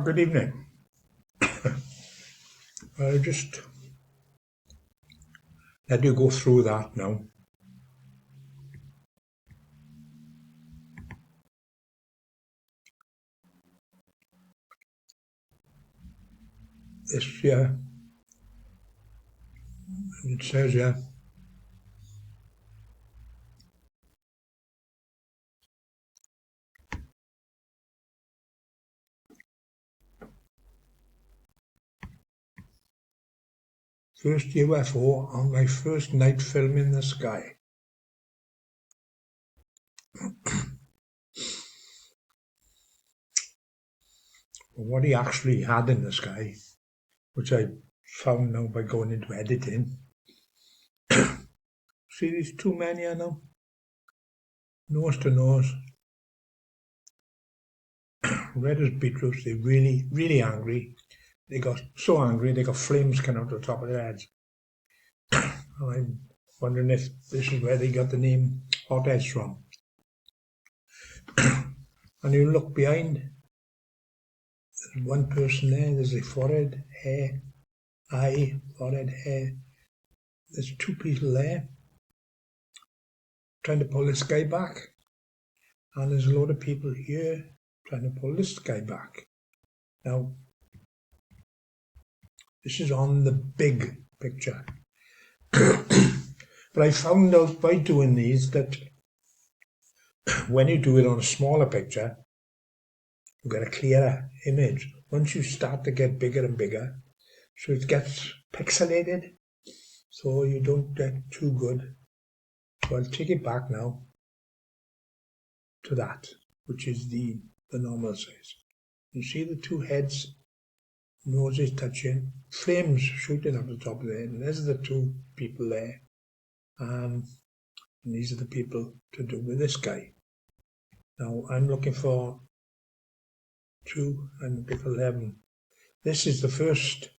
Good evening. I'll just let you go through that now. This here, it says here, first UFO on my first night film in the sky. What he actually had in the sky, which I found now by going into editing. See these two men here now? Nose to nose. Red as beetroots. They're really, really angry. They got so angry they got flames coming out the top of their heads. I'm wondering if this is where they got the name Hot Heads from. And you look behind, there's one person there, there's a forehead, hair, eye, forehead, hair. There's two people there trying to pull this guy back. And there's a lot of people here trying to pull this guy back. Now, this is on the big picture. But I found out by doing these that when you do it on a smaller picture, you get a clearer image. Once you start to get bigger and bigger, so it gets pixelated, so you don't get too good. So I'll take it back now to that, which is the normal size. You see the two heads, noses touching, flames shooting up the top of the head, and there's the two people there. And these are the people to do with this guy. Now I'm looking for 2, I'm looking for 11. This is the first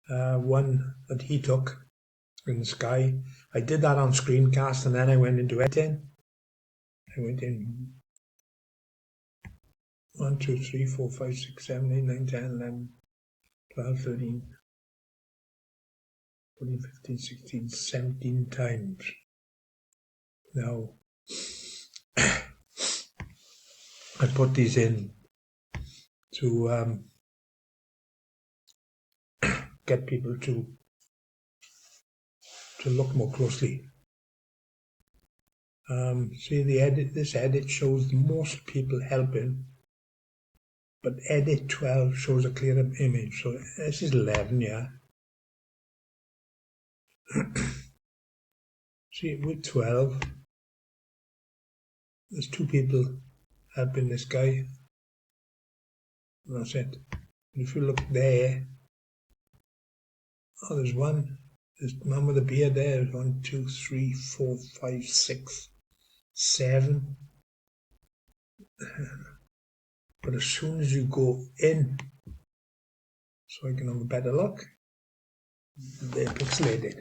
one that he took in the sky. I did that on screencast and then I went into editing. I went in 1, 2, 3, 4, 5, 6, 7, 8, 9, 10, 11, 12, 13, 14, 15, 16, 17 times. Now, I put these in to get people to look more closely. See the edit, this edit shows the most people helping, but edit 12 shows a clearer image. So this is 11, yeah. See, with 12, there's 2 people helping this guy. And that's it. And if you look there, oh, there's one. There's the man with the beard there. There's 1, 2, 3, 4, 5, 6, 7. But as soon as you go in, so I can have a better look, they're pixelated.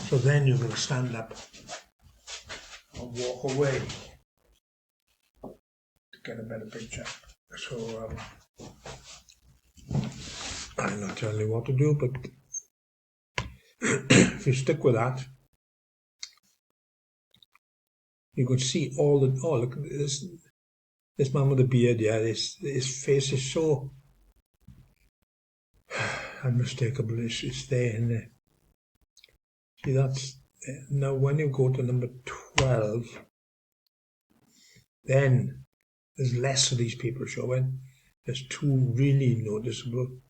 So then you're going to stand up and walk away to get a better picture. So I'm not telling you what to do, but if you stick with that, you could see all the, oh look, this man with the beard, yeah, his face is so unmistakable. It's there, isn't it? See, that's, now when you go to number 12, then there's less of these people showing. There's 2 really noticeable,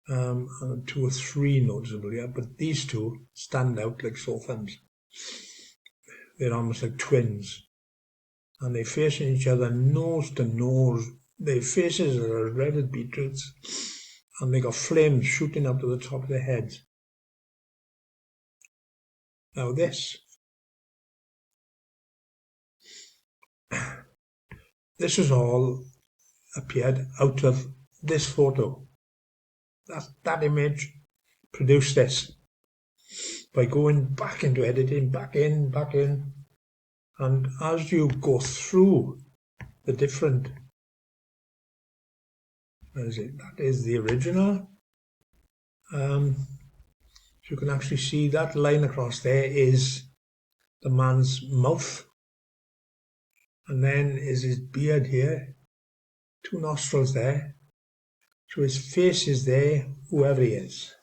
and 2 or 3 noticeable, yeah, but these 2 stand out like sore thumbs. They're almost like twins. And they're facing each other nose to nose. Their faces are as red as beetroots. And they got flames shooting up to the top of their heads. Now this has all appeared out of this photo. That image produced this by going back into editing, back in. And as you go through the different, where is it? That is the original. You can actually see that line across there is the man's mouth, and then is his beard here, 2 nostrils there, so his face is there, whoever he is.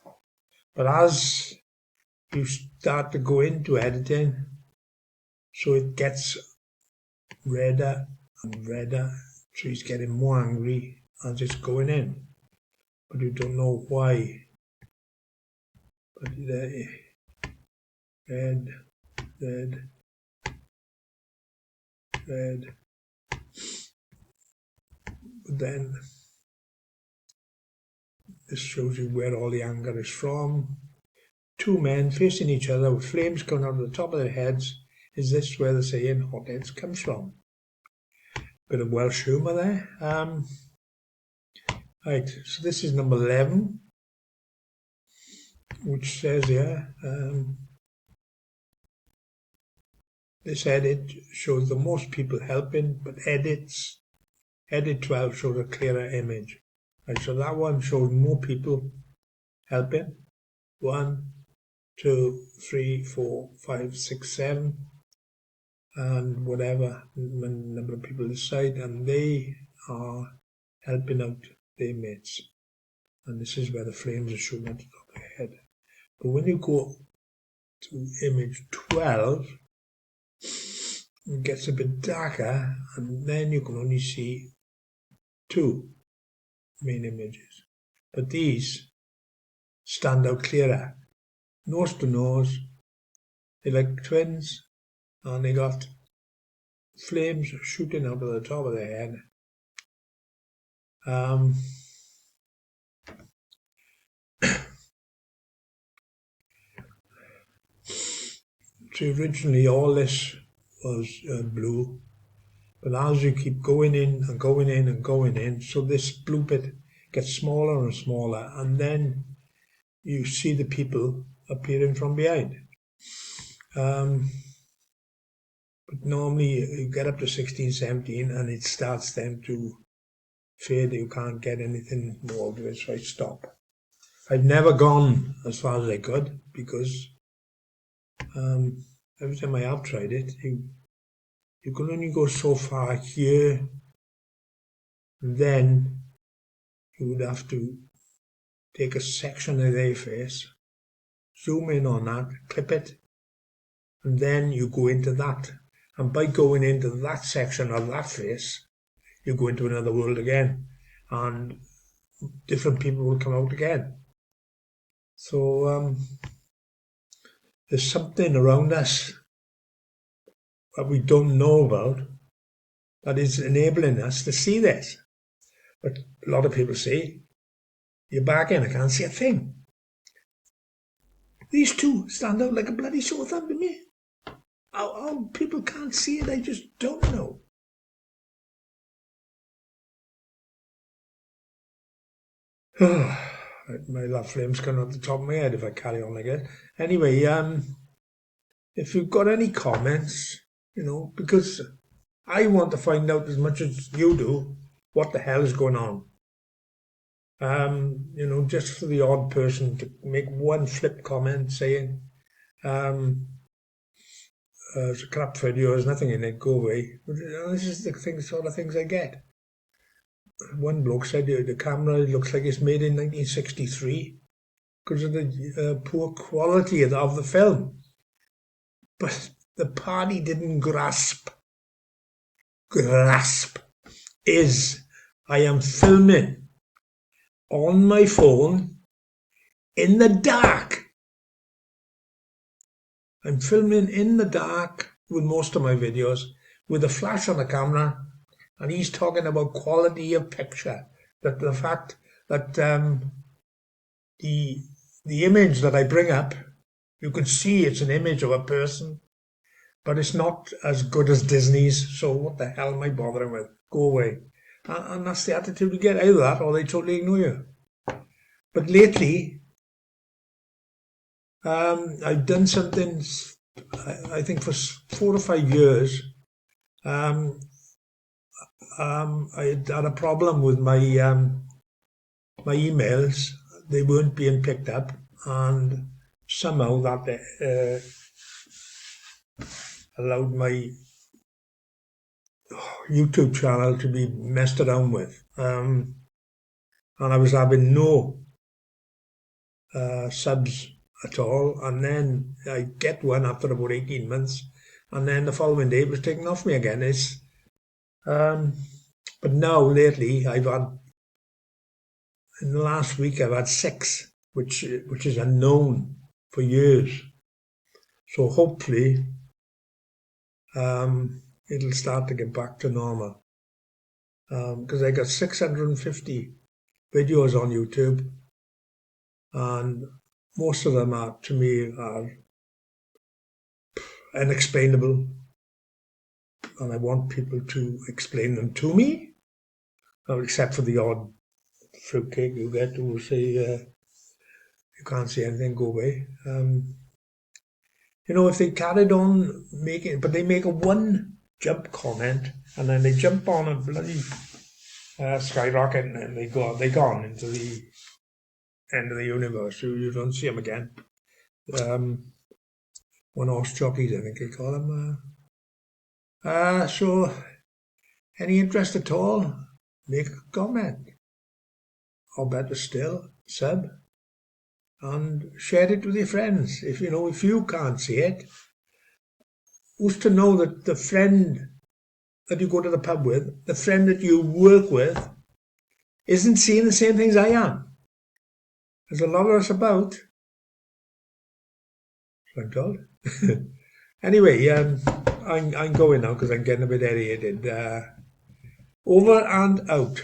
But as you start to go into editing, so it gets redder and redder, so he's getting more angry as it's going in, but you don't know why. But there, red, red, red. But then this shows you where all the anger is from. 2 men facing each other with flames coming out of the top of their heads. Is this where the saying hotheads comes from? Bit of Welsh humour there. Right, so this is number 11, which says here, this edit shows the most people helping, but edit 12 shows a clearer image. Right, so that one shows more people helping. 1, 2, 3, 4, 5, 6, 7, and whatever number of people decide, and they are helping out their mates. And this is where the flames are shooting at the top of their head. But when you go to image 12, it gets a bit darker, and then you can only see 2 main images. But these stand out clearer. Nose to nose, they're like twins, and they got flames shooting out of the top of their head. see, originally all this was blue, but as you keep going in and going in and going in, so this blue bit gets smaller and smaller, and then you see the people appearing from behind. But normally you get up to 16, 17 and it starts then to fade. You can't get anything more of it, so I stop. I've never gone as far as I could because every time I have tried it, you can only go so far here, and then you would have to take a section of their face, zoom in on that, clip it, and then you go into that. And by going into that section of that face, you go into another world again, and different people will come out again. So there's something around us that we don't know about that is enabling us to see this. But a lot of people say, you're back in, I can't see a thing. These two stand out like a bloody sore thumb to me. How people can't see it, I just don't know. My love flame's coming off the top of my head if I carry on like that. Anyway, if you've got any comments, because I want to find out as much as you do what the hell is going on. Just for the odd person to make one flip comment saying, it's a crap video, there's nothing in it, go away. This is the sort of things I get. One bloke said the camera looks like it's made in 1963 because of the poor quality of the film. But the party didn't grasp is I am filming on my phone in the dark. I'm filming in the dark with most of my videos with a flash on the camera. And he's talking about quality of picture, that the fact that the image that I bring up, you can see it's an image of a person, but it's not as good as Disney's, so what the hell am I bothering with? Go away. And that's the attitude you get out of that, or they totally ignore you. But lately, I've done something, I think for 4 or 5 years, I had a problem with my my emails. They weren't being picked up, and somehow that allowed my YouTube channel to be messed around with. And I was having no subs at all, and then I get one after about 18 months, and then the following day it was taken off me again. But now lately in the last week I've had 6, which is unknown for years. So hopefully it'll start to get back to normal. Because I got 650 videos on YouTube, and most of them are, to me, are unexplainable. And I want people to explain them to me, except for the odd fruitcake you get who will say, you can't see anything, go away. If they carried on making, but they make a one jump comment, and then they jump on a bloody skyrocket, and then they're gone into the end of the universe. You don't see them again. One-horse jockeys, I think they call them. So, any interest at all, make a comment. Or better still, sub. And share it with your friends. If you can't see it, who's to know that the friend that you go to the pub with, the friend that you work with, isn't seeing the same things I am? There's a lot of us about. So I'm told. Anyway, I'm going now because I'm getting a bit irritated. Over and out.